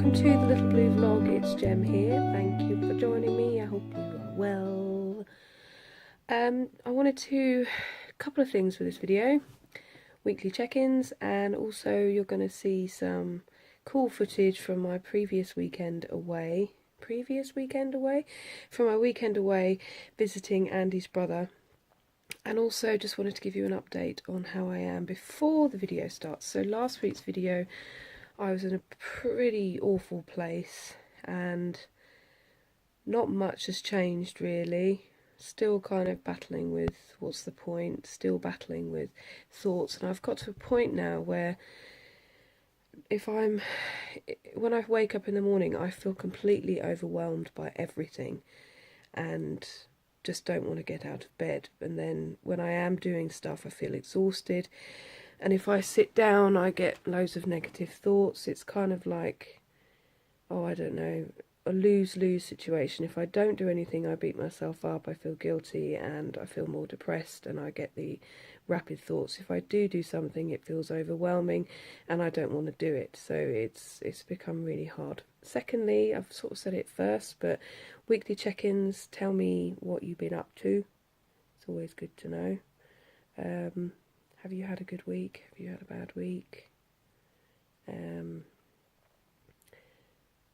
welcome to the Little Blue Vlog. It's Jem here. Thank you for joining me. I hope you are well. I wanted to a couple of things for this video. Weekly check-ins, and also you're going to see some cool footage from my previous weekend away. From my weekend away visiting Andy's brother. And also just wanted to give you an update on how I am before the video starts. So last week's video, I was in a pretty awful place and not much has changed really. Still kind of battling with what's the point, still battling with thoughts, and I've got to a point now where when I wake up in the morning I feel completely overwhelmed by everything and just don't want to get out of bed, and then when I am doing stuff I feel exhausted, and if I sit down I get loads of negative thoughts. It's kind of like, oh, I don't know, a lose-lose situation. If I don't do anything I beat myself up, I feel guilty and I feel more depressed and I get the rapid thoughts. If I do something it feels overwhelming and I don't want to do it, so it's become really hard. Secondly, I've sort of said it first, but weekly check-ins, tell me what you've been up to. It's always good to know. Have you had a good week? Have you had a bad week?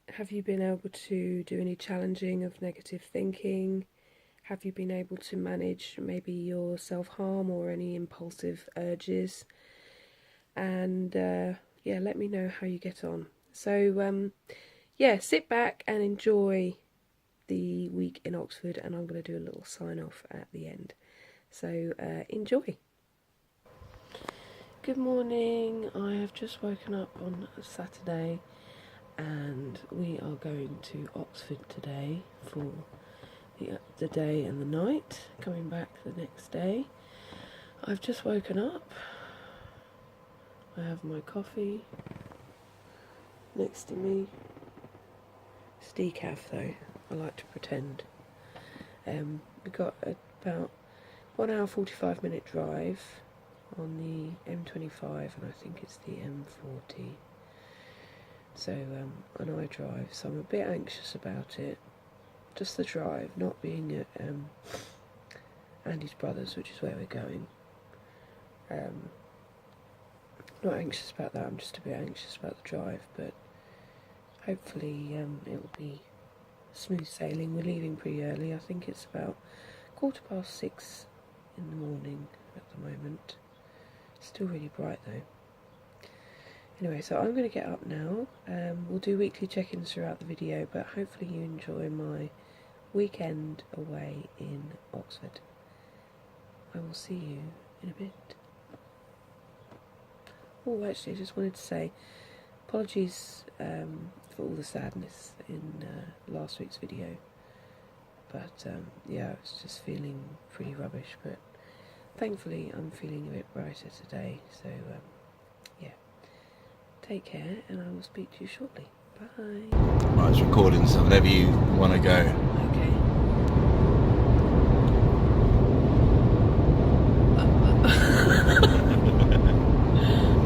Have you been able to do any challenging of negative thinking? Have you been able to manage maybe your self-harm or any impulsive urges? And yeah, let me know how you get on. So yeah, sit back and enjoy the week in Oxford, and I'm going to do a little sign off at the end. So enjoy. Good morning. I have just woken up on Saturday and we are going to Oxford today for the day and the night, coming back the next day. I've just woken up. I have my coffee next to me. It's decaf though, I like to pretend. We've got about 1 hour 45 minute drive on the M25, and I think it's the M40. So I know I drive, so I'm a bit anxious about it. Just the drive, not being at Andy's brother's, which is where we're going. Not anxious about that, I'm just a bit anxious about the drive, but hopefully it will be smooth sailing. We're leaving pretty early. I think it's about 6:15 in the morning at the moment. It's still really bright though. Anyway, so I'm going to get up now. We'll do weekly check-ins throughout the video, but hopefully you enjoy my weekend away in Oxford. I will see you in a bit. Oh, actually, I just wanted to say apologies for all the sadness in last week's video. But yeah, I was just feeling pretty rubbish, but thankfully I'm feeling a bit brighter today. So yeah. Take care, and I will speak to you shortly. Bye. Right, it's recording, so whenever you want to go. Okay.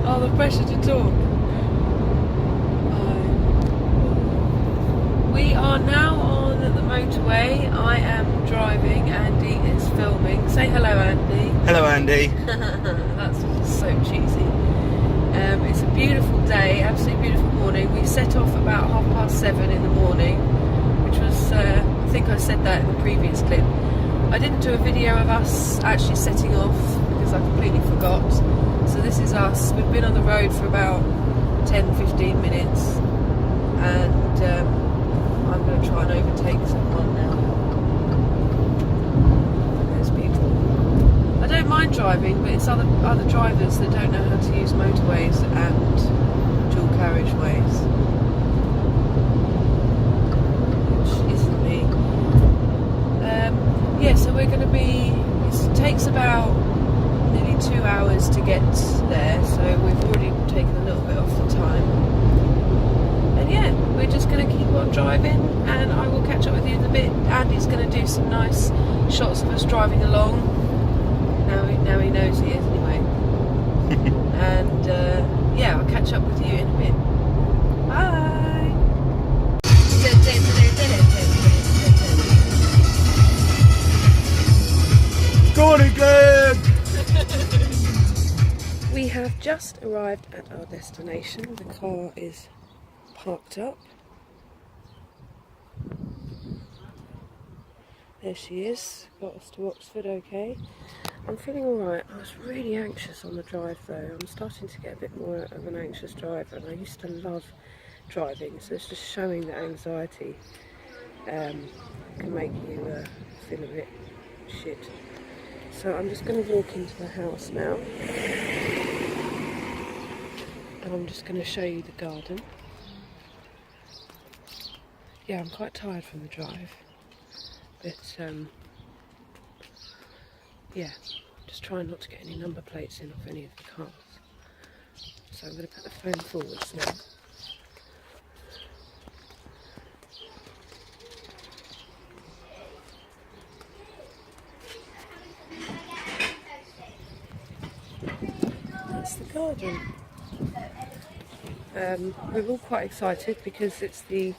Oh, the pressure to talk. We are now on the motorway. I am driving, Andy is filming. Say hello, Andy. Hello, Andy. That's so cheesy. It's a beautiful day, absolutely beautiful morning. We set off about 7:30 in the morning, which was, I think I said that in the previous clip. I didn't do a video of us actually setting off because I completely forgot. So this is us. We've been on the road for about 10-15 minutes, and I'm going to try and overtake someone now. There's people. I don't mind driving, but it's other drivers that don't know how to use motorways and dual carriageways, which isn't me. Yeah, so we're going to be, it takes about nearly 2 hours to get there, so we've already taken a little bit off the time. And yeah, we're just going to keep on driving, and I will catch up with you in a bit. Andy's going to do some nice shots of us driving along. Now he knows he is anyway. And yeah, I'll catch up with you in a bit. Bye! have just arrived at our destination. The car is parked up. There she is, got us to Oxford okay. I'm feeling alright. I was really anxious on the drive though. I'm starting to get a bit more of an anxious driver, and I used to love driving, so it's just showing that anxiety can make you feel a bit shit. So I'm just going to walk into the house now, and I'm just going to show you the garden. Yeah, I'm quite tired from the drive, but yeah, just trying not to get any number plates in off any of the cars. So I'm going to put the phone forwards now. That's the garden. We're all quite excited because it's the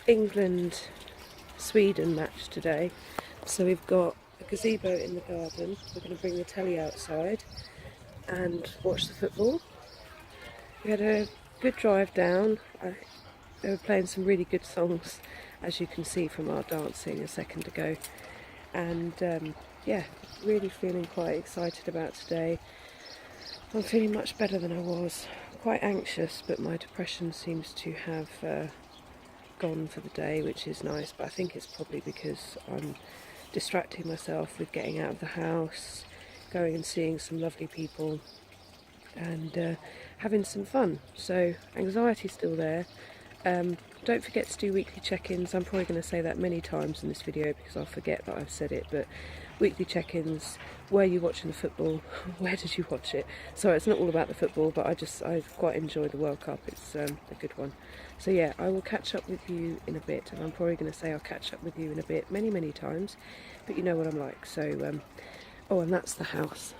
England-Sweden match today. So we've got a gazebo in the garden. We're going to bring the telly outside and watch the football. We had a good drive down. They were playing some really good songs, as you can see from our dancing a second ago. And yeah, really feeling quite excited about today. I'm feeling much better than I was. Quite anxious, but my depression seems to have gone for the day, which is nice. But I think it's probably because I'm distracting myself with getting out of the house, going and seeing some lovely people, and having some fun. So anxiety's still there. Don't forget to do weekly check-ins. I'm probably going to say that many times in this video because I'll forget that I've said it, but weekly check-ins. Were you watching the football? Where did you watch it? Sorry, it's not all about the football, but I quite enjoy the World Cup. It's a good one. So yeah, I will catch up with you in a bit, and I'm probably going to say I'll catch up with you in a bit many times, but you know what I'm like. So oh, and that's the house.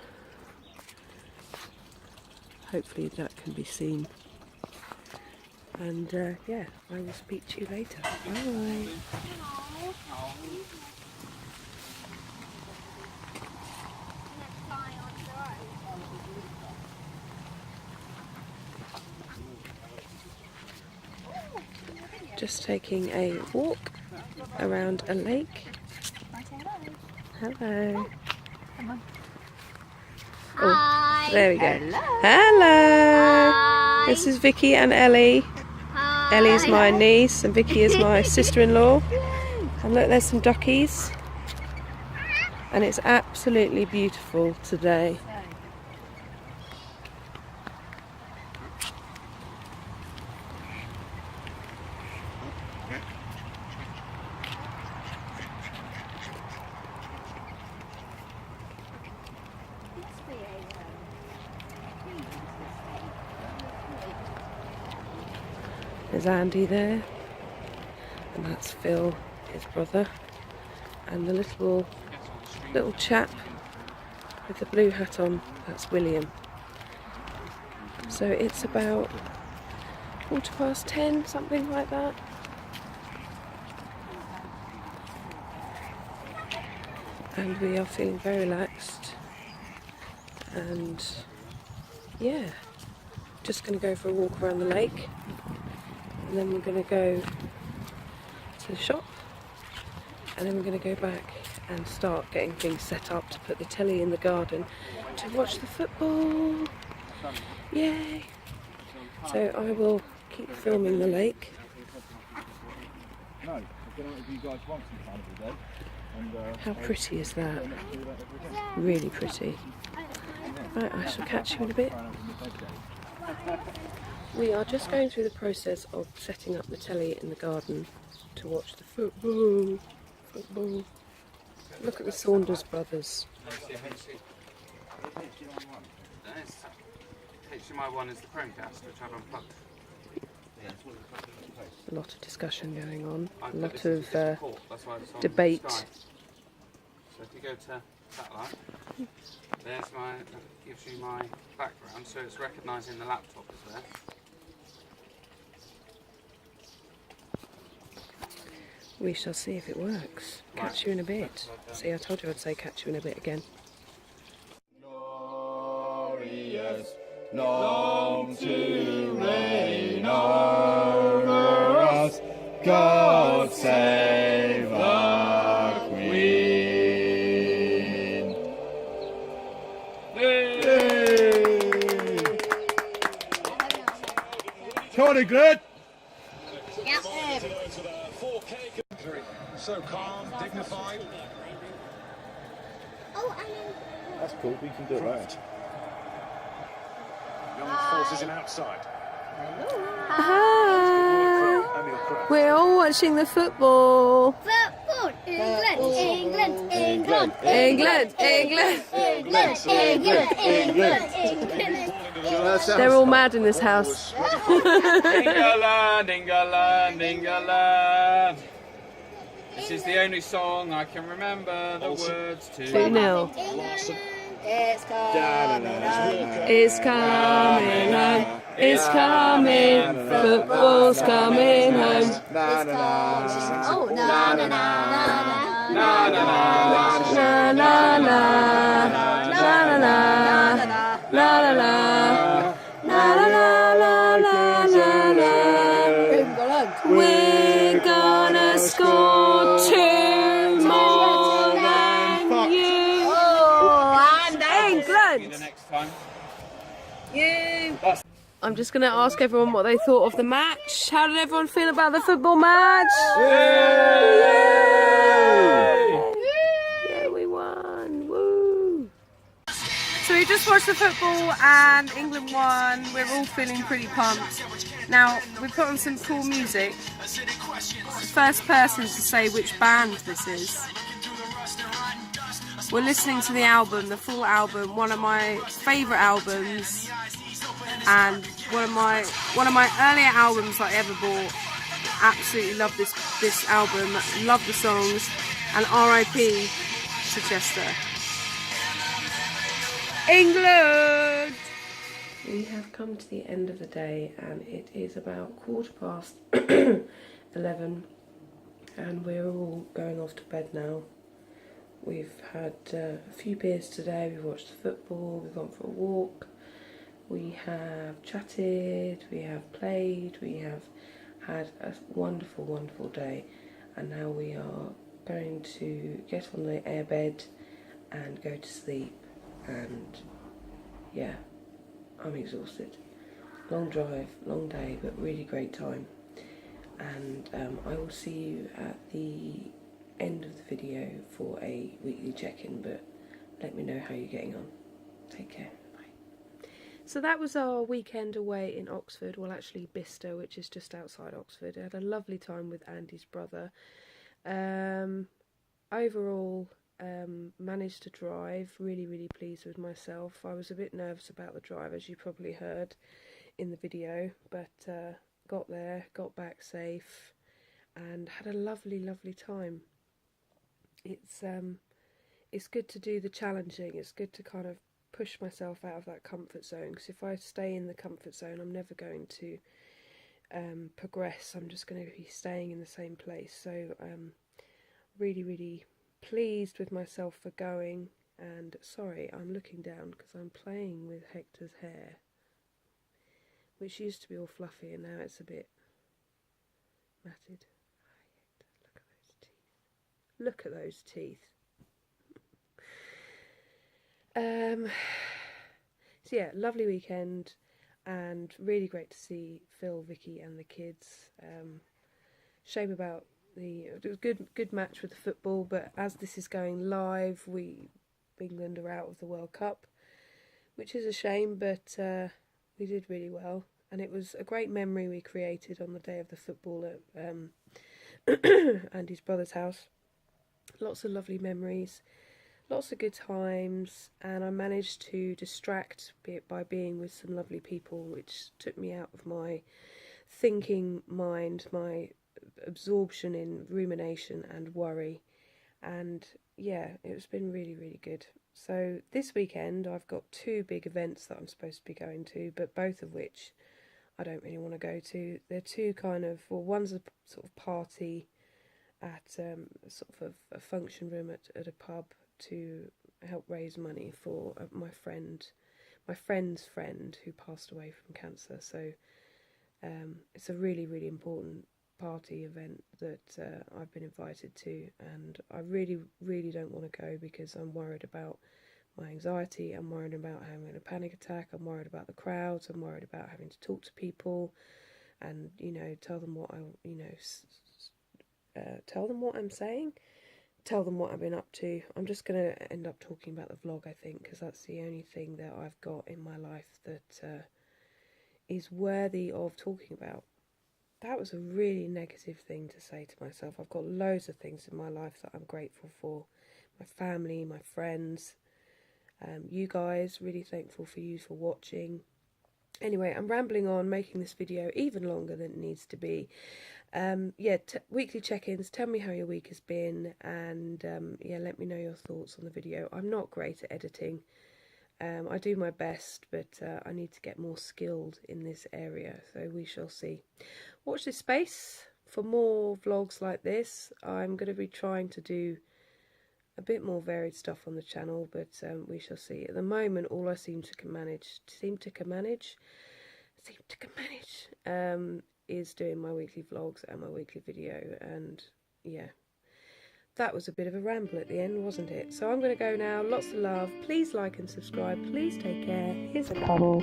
Hopefully that can be seen. And yeah, I will speak to you later. Bye. Just taking a walk around a lake. Hello. Oh, there we go. Hello. Hi. This is Vicky and Ellie. Hi. Ellie's my niece and Vicky is my sister-in-law. And look, there's some duckies. And it's absolutely beautiful today. There's Andy there, and that's Phil, his brother, and the little chap with the blue hat on, that's William. So it's about 10:15, something like that. And we are feeling very relaxed, and yeah, just going to go for a walk around the lake. And then we're going to go to the shop, and then we're going to go back and start getting things set up to put the telly in the garden to watch the football. Yay! So I will keep filming the lake. How pretty is that? Really pretty. Right, I shall catch you in a bit. We are just going through the process of setting up the telly in the garden to watch the football. Look at the Saunders brothers. HDMI1 is the Chromecast, which I've unplugged. A lot of discussion going on, a lot of debate. So if you go to satellite, there's that gives you my background, so it's recognising the laptop is there. We shall see if it works. Catch you in a bit. See, I told you I'd say catch you in a bit again. Glorious long to reign over us. God save the Queen. Come on, England. So calm, dignified. That's cool, we can do it right. Young forces in outside. We're all watching the football. Football! England! England! England! England, England. England! England! England! England! They're all mad in this house. England, England, England. This is the only song I can remember the words to. 2-0. It's coming on. It's coming home. It's coming. Football's coming home. Oh, na na na na Na na na. La la la. La la la. La la la. La la la la la la. We're gonna score 2 more than you. England. The next time. I'm just going to ask everyone what they thought of the match. How did everyone feel about the football match? Yeah, we won. Woo! So we just watched the football and England won. We're all feeling pretty pumped. Now, we put on some cool music. First person to say which band this is. We're listening to the album, the full album, one of my favourite albums, and one of my earlier albums that I ever bought. Absolutely love this album, love the songs, and R.I.P. to Chester. England! We have come to the end of the day and it is about 11:15 and we're all going off to bed now. We've had a few beers today, we've watched the football, we've gone for a walk, we have chatted, we have played, we have had a wonderful, wonderful day, and now we are going to get on the airbed and go to sleep. And yeah, I'm exhausted. Long drive, long day, but really great time. And I will see you at the end of the video for a weekly check-in, but let me know how you're getting on. Take care. Bye. So that was our weekend away in Oxford, well actually Bicester, which is just outside Oxford. I had a lovely time with Andy's brother. Overall, managed to drive, really pleased with myself. I was a bit nervous about the drive, as you probably heard in the video, but got there, got back safe, and had a lovely time. It's good to do the challenging, it's good to kind of push myself out of that comfort zone, because if I stay in the comfort zone I'm never going to progress. I'm just going to be staying in the same place. So really pleased with myself for going. And sorry, I'm looking down because I'm playing with Hector's hair, which used to be all fluffy and now it's a bit matted. Hi Hector, look at those teeth. So yeah, lovely weekend and really great to see Phil, Vicky and the kids. Shame about it was good match with the football, but as this is going live, England are out of the World Cup, which is a shame, but we did really well, and it was a great memory we created on the day of the football at Andy's brother's house. Lots of lovely memories, lots of good times, and I managed to distract by being with some lovely people, which took me out of my thinking mind, my absorption in rumination and worry. And yeah, it's been really good. So this weekend I've got 2 big events that I'm supposed to be going to, but both of which I don't really want to go to. They're 2 kind of, well, one's a sort of party at sort of a function room at a pub to help raise money for my friend, my friend's friend who passed away from cancer. So it's a really, really important party event that I've been invited to, and I really, really don't want to go because I'm worried about my anxiety. I'm worried about having a panic attack. I'm worried about the crowds. I'm worried about having to talk to people and, you know, tell them what tell them what I'm saying, tell them what I've been up to. I'm just going to end up talking about the vlog, I think, because that's the only thing that I've got in my life that is worthy of talking about. That was a really negative thing to say to myself. I've got loads of things in my life that I'm grateful for. My family, my friends, you guys, really thankful for you for watching. Anyway, I'm rambling on, making this video even longer than it needs to be. Yeah, weekly check-ins, tell me how your week has been, and yeah, let me know your thoughts on the video. I'm not great at editing. I do my best, but I need to get more skilled in this area, so we shall see. Watch this space for more vlogs like this. I'm going to be trying to do a bit more varied stuff on the channel, but we shall see. At the moment, all I seem to manage is doing my weekly vlogs and my weekly video, and yeah. That was a bit of a ramble at the end, wasn't it? So I'm going to go now. Lots of love. Please like and subscribe. Please take care. Here's a cuddle.